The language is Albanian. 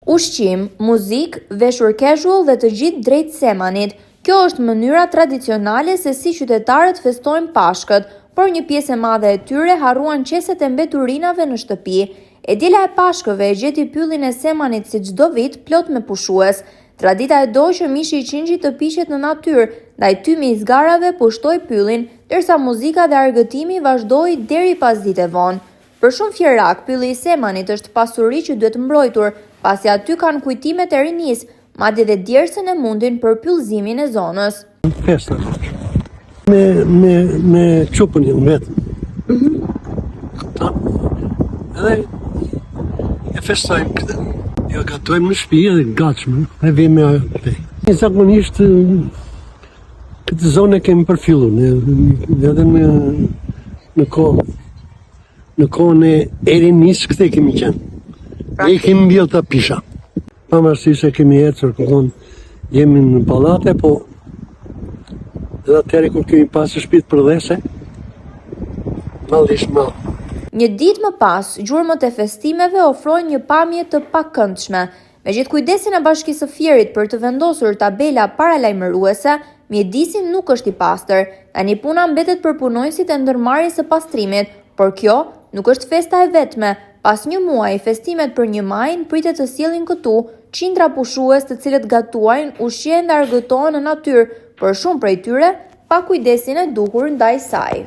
Ushqim, muzik, veshur casual dhe të gjithë drejt Semanit. Kjo është mënyra tradicionale se si qytetarët festojnë Pashkët, por një pjesë e madhe e tyre harruan qeset e mbeturinave në shtëpi. E djela e Pashkëve e gjeti pyllin e Semanit si çdo vit plot me pushues. Tradita e doj që mishi i qingjit të piqet në natyrë, ndaj tymi i zgarave pushtoi pyllin, ndërsa muzika dhe argëtimi vazhdoi deri pas dite vonë. Për shumë fjerak, pylli i Semanit është pasuri që duhet mbrojtur, pasi aty kanë kujtimet e rinis, madje dhe djersën e mundin për pyllëzimin e zonës. Festa. Me qupën një vetë. Edhe e festojmë këtë. Jo gatojmë në shtëpi edhe gatshme, e vim me atë. Zakonisht këtë zonë kemi përfilluar, edhe në kohën e rinis këtë kemi qenë. Ne kemi mbjellë të pisha. Pavarësisht se kemi ecur, jemi në pallate, po edhe atëherë kur kemi pasur shtëpitë përdhese, mallish mall. Një ditë më pas, gjurmët e festimeve ofrojnë një pamje të pakëndshme. Me gjithë kujdesin e Bashkisë së Fierit për të vendosur tabela paralajmëruese, mjedisi nuk është i pastër. Tani puna mbetet për punojësit e ndërmarrjes së pastrimit, por kjo nuk është festa e vetme. Pas një muaji, festimet për 1 maj pritet të sjellin këtu qindra pushues të cilët gatuajnë, ushqejnë dhe argëtohen në natyrë, por shumë prej tyre pa kujdesin e duhur ndaj saj.